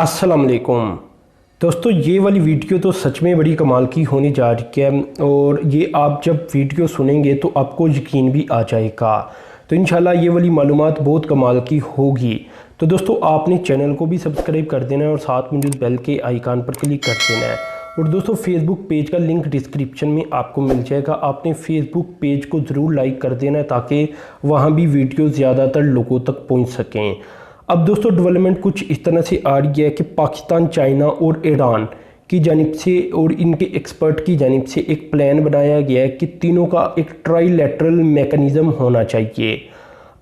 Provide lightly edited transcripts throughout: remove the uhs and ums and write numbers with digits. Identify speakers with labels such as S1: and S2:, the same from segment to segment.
S1: अस्सलाम वालेकुम दोस्तों, ये वाली वीडियो तो सच में बड़ी कमाल की होने जा रही है और ये आप जब वीडियो सुनेंगे तो आपको यकीन भी आ जाएगा। तो इंशाल्लाह ये वाली मालूमात बहुत कमाल की होगी। तो दोस्तों, आपने चैनल को भी सब्सक्राइब कर देना है और साथ में जो बेल के आइकान पर क्लिक कर देना है। और दोस्तों, फेसबुक पेज का लिंक डिस्क्रिप्शन में आपको मिल जाएगा। आपने फेसबुक पेज को ज़रूर लाइक कर देना है ताकि वहाँ भी वीडियो ज़्यादातर लोगों तक पहुँच सकें। अब दोस्तों, डेवलपमेंट कुछ इस तरह से आ रही है कि पाकिस्तान, चाइना और ईरान की जानिब से और इनके एक्सपर्ट की जानिब से एक प्लान बनाया गया है कि तीनों का एक ट्राईलैटरल मैकेनिज़्म होना चाहिए।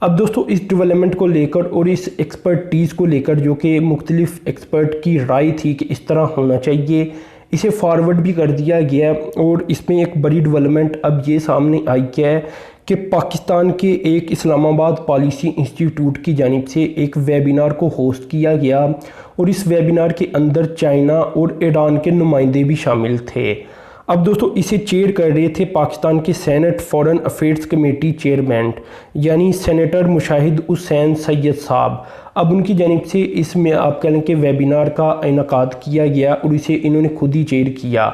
S1: अब दोस्तों, इस डेवलपमेंट को लेकर और इस एक्सपर्टीज़ को लेकर जो कि मुख्तलिफ एक्सपर्ट की राय थी कि इस तरह होना चाहिए, इसे फॉरवर्ड भी कर दिया गया। और इसमें एक बड़ी डेवलपमेंट अब ये सामने आई है कि पाकिस्तान के एक इस्लामाबाद पॉलिसी इंस्टीट्यूट की जानिब से एक वेबिनार को होस्ट किया गया और इस वेबिनार के अंदर चाइना और ईरान के नुमाइंदे भी शामिल थे। अब दोस्तों, इसे चेयर कर रहे थे पाकिस्तान के senate foreign affairs committee chairman यानी सेनेटर मुशाहिद हुसैन सैयद साहब। अब उनकी जानिब से इसमें आप कह लें कि वेबिनार का इनेकाद किया गया और इसे इन्होंने खुद ही चेयर किया।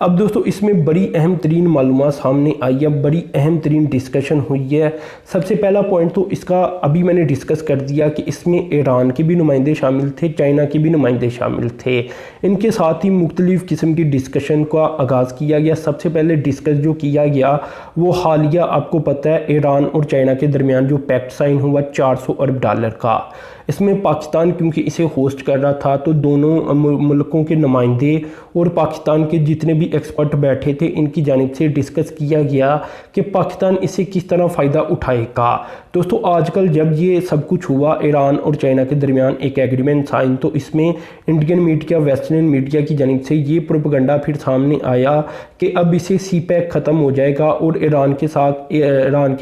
S1: अब दोस्तों, इसमें बड़ी अहम तरीन मालूमात सामने आई है, बड़ी अहम तरीन डिस्कशन हुई है। सबसे पहला पॉइंट तो इसका अभी मैंने डिस्कस कर दिया कि इसमें ईरान के भी नुमाइंदे शामिल थे, चाइना के भी नुमाइंदे शामिल थे। इनके साथ ही मुख्तलिफ़ किस्म की डिस्कशन का आगाज़ किया गया। सबसे पहले डिस्कस जो किया गया वो हालिया, आपको पता है, ईरान और चाइना के दरमियान जो पैक्ट साइन हुआ $400 अरब का। इसमें पाकिस्तान क्योंकि इसे होस्ट कर रहा था तो दोनों मुल्कों के नुमाइंदे और पाकिस्तान के जितने भी एक्सपर्ट बैठे थे इनकी जानिब से डिस्कस किया गया कि पाकिस्तान इससे किस तरह फ़ायदा उठाएगा। दोस्तों, आजकल जब ये सब कुछ हुआ ईरान और चाइना के दरमियान एक एग्रीमेंट साइन, तो इसमें इंडियन मीडिया, वेस्टर्न मीडिया की जानिब से ये प्रोपेगेंडा फिर सामने आया कि अब इसे CPEC ख़त्म हो जाएगा और ईरान के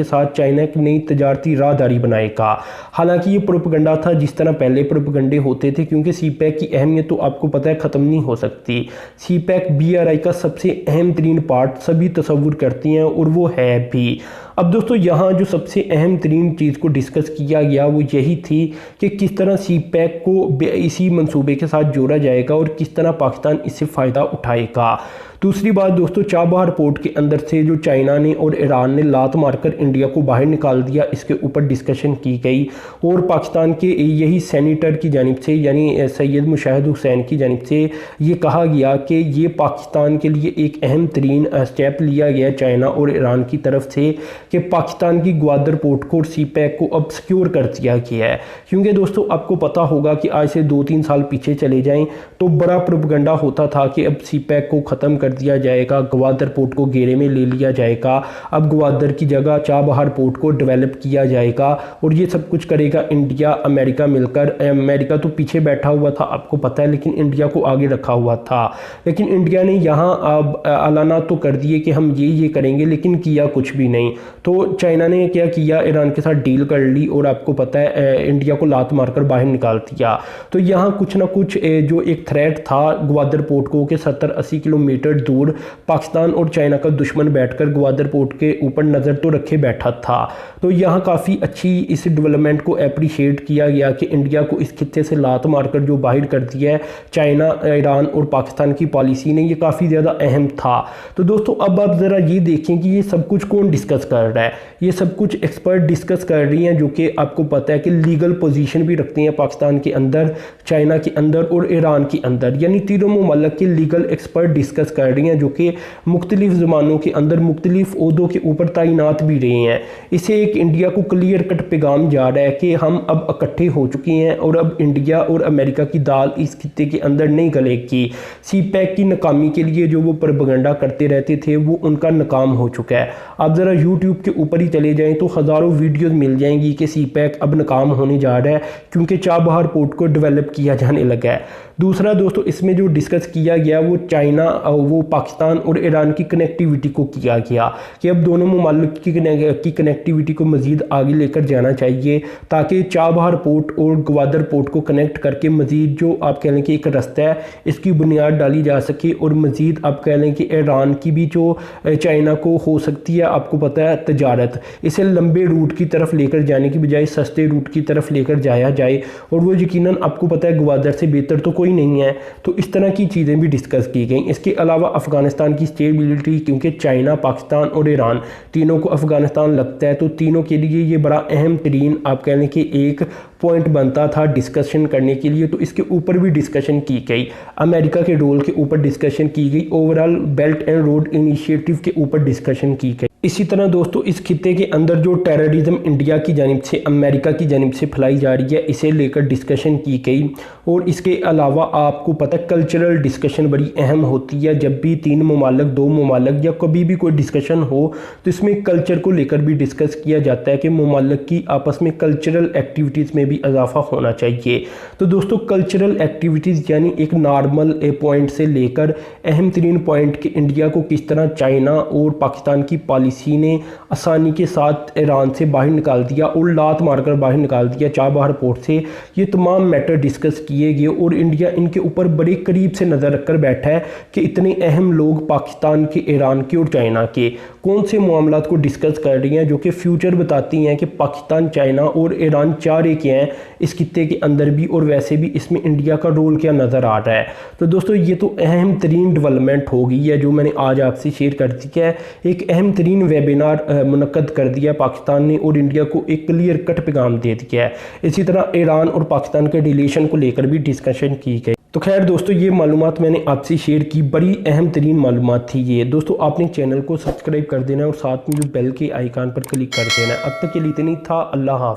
S1: साथ चाइना एक नई तजारती राहदारी बनाएगा। हालांकि ये प्रोपेगेंडा था जिस तरह पहले प्रोपेगेंडे होते थे, क्योंकि CPEC की अहमियत तो आपको पता है ख़त्म नहीं हो सकती। CPEC BRI का सबसे अहम तरीन पार्ट सभी तस्वुर करती हैं और वो है भी। अब दोस्तों, यहाँ जो सबसे अहम तरीन चीज़ को डिस्कस किया गया वो यही थी कि किस तरह CPEC को इसी मंसूबे के साथ जोड़ा जाएगा और किस तरह पाकिस्तान इससे फ़ायदा उठाएगा। दूसरी बात दोस्तों, चाबहार पोर्ट के अंदर से जो चाइना ने और ईरान ने लात मारकर इंडिया को बाहर निकाल दिया, इसके ऊपर डिस्कशन की गई और पाकिस्तान के यही सेनेटर की जानिब से यानी सैयद मुशाहिद हुसैन की जानिब से ये कहा गया कि ये पाकिस्तान के लिए एक अहम तरीन स्टेप लिया गया चाइना और ईरान की तरफ से कि पाकिस्तान की ग्वादर पोर्ट को और CPEC को अब सिक्योर कर दिया गया है। क्योंकि दोस्तों, आपको पता होगा कि आज से 2-3 साल पीछे चले जाएं तो बड़ा प्रोपेगेंडा होता था कि अब CPEC को ख़त्म कर दिया जाएगा, ग्वादर पोर्ट को घेरे में ले लिया जाएगा, अब ग्वादर की जगह चाबहार पोर्ट को डेवलप किया जाएगा और ये सब कुछ करेगा इंडिया, अमेरिका मिलकर। अमेरिका तो पीछे बैठा हुआ था, आपको पता है, लेकिन इंडिया को आगे रखा हुआ था। लेकिन इंडिया ने यहाँ अब ऐलाना तो कर दिए कि हम ये करेंगे, लेकिन किया कुछ भी नहीं। तो चाइना ने क्या किया, ईरान के साथ डील कर ली और आपको पता है इंडिया को लात मारकर बाहर निकाल दिया। तो यहाँ कुछ ना कुछ जो एक थ्रेट था ग्वादर पोर्ट को कि 70-80 किलोमीटर दूर पाकिस्तान और चाइना का दुश्मन बैठकर ग्वादर पोर्ट के ऊपर नज़र तो रखे बैठा था। तो यहाँ काफ़ी अच्छी इस डेवलपमेंट को अप्रिशिएट किया गया कि इंडिया को इस खित्ते से लात मारकर जो बाहर कर दिया है चाइना, ईरान और पाकिस्तान की पॉलिसी ने, ये काफ़ी ज़्यादा अहम था। तो दोस्तों, अब आप ज़रा ये देखें कि ये सब कुछ कौन डिस्कस कर रहा है। ये सब कुछ एक्सपर्ट डिस्कस कर रही हैं जो कि आपको पता है कि लीगल पोजीशन भी रखती हैं पाकिस्तान के अंदर, चाइना के अंदर और ईरान के अंदर, यानी तीनों मुमालिक के लीगल एक्सपर्ट डिस्कस कर रही हैं जो कि मुख्तलिफ ज़मानों के अंदर मुख्तलिफ ओहदों के ऊपर तैनात भी रहे हैं। इसे एक इंडिया को क्लियर कट पैगाम जा रहा है कि हम अब इकट्ठे हो चुके हैं और अब इंडिया और अमेरिका की दाल इस खित्ते के अंदर नहीं गलेगी। CPEC की नाकामी के लिए जो वो प्रोपेगेंडा करते रहते थे वो उनका नाकाम हो चुका है। आप ज़रा YouTube के ऊपर ही चले जाएं तो हज़ारों वीडियोस मिल जाएंगी कि CPEC अब नाकाम होने जा रहा है क्योंकि चाबहार पोर्ट को डेवलप किया जाने लगा है। दूसरा दोस्तों, इसमें जो डिस्कस किया गया वो चाइना, वो पाकिस्तान और ईरान की कनेक्टिविटी को किया गया कि अब दोनों ममालिक की कनेक्टिविटी को मज़ीद आगे लेकर जाना चाहिए ताकि चाबहार पोर्ट और ग्वादर पोर्ट को कनेक्ट करके मज़ीद जो आप कह लें कि एक रास्ता है इसकी बुनियाद डाली जा सके और मज़ीद आप कह लें कि ईरान की भी जो चाइना को हो सकती है, आपको पता है, तजारत, इसे लंबे रूट की तरफ लेकर जाने की बजाय सस्ते रूट की तरफ लेकर जाया जाए, और वो यकीनन आपको पता है ग्वादर से बेहतर तो कोई नहीं है। तो इस तरह की चीज़ें भी डिस्कस की गई। इसके अलावा अफ़गानिस्तान की स्टेबिलिटी, क्योंकि चाइना, पाकिस्तान और ईरान तीनों को अफ़गानिस्तान लगता है, तो तीनों के लिए ये बड़ा अहम तरीन आप कह लें कि एक पॉइंट बनता था डिस्कशन करने के लिए। तो इसके ऊपर भी डिस्कशन की गई, अमेरिका के रोल के ऊपर डिस्कशन की गई, overall belt and road initiative के ऊपर डिस्कशन की गई। इसी तरह दोस्तों इस खित्ते के अंदर जो टेररिज्म इंडिया की जानिब से, अमेरिका की जानिब से फैलाई जा रही है, इसे लेकर डिस्कशन की गई। और इसके अलावा आपको पता है कल्चरल डिस्कशन बड़ी अहम होती है। जब भी तीन ममालिक, दो ममालिक या कभी भी कोई डिस्कशन हो तो इसमें कल्चर को लेकर भी डिस्कस किया जाता है कि ममालिक की आपस में कल्चरल एक्टिविटीज़ में भी इजाफा होना चाहिए। तो दोस्तों कल्चरल एक्टिविटीज़ यानी एक नॉर्मल पॉइंट से लेकर अहम तरीन पॉइंट कि इंडिया को किस तरह चाइना और पाकिस्तान की पॉलिसी ने आसानी के साथ ईरान से बाहर निकाल दिया और लात मारकर बाहर निकाल दिया चाबहार पोर्ट से, ये तमाम मैटर डिस्कस किए गए। और इंडिया इनके ऊपर बड़े करीब से नज़र रखकर बैठा है कि इतने अहम लोग पाकिस्तान के, ईरान के और चाइना के कौन से मामलात को डिस्कस कर रही हैं, जो कि फ्यूचर बताती हैं कि पाकिस्तान, चाइना और ईरान चार एक हैं इस खित्ते के अंदर भी, और वैसे भी इसमें इंडिया का रोल क्या नज़र आ रहा है। तो दोस्तों ये तो अहम तरीन डेवलपमेंट हो गई है जो मैंने आज आपसे शेयर कर दी है। एक अहम तरीन वेबिनार मुनक्कद कर दिया पाकिस्तान ने और इंडिया को एक क्लियर कट पैगाम दे दिया है। इसी तरह ईरान और पाकिस्तान के रिलेशन को लेकर भी डिस्कशन की गई। तो खैर दोस्तों ये मालूमात मैंने आपसे शेयर की, बड़ी अहम तरीन मालूमात थी ये। दोस्तों आपने चैनल को सब्सक्राइब कर देना और साथ में जो बेल के आइकान पर क्लिक कर देना है। अब तक के लिए इतनी था। अल्लाह हाफ़िज़।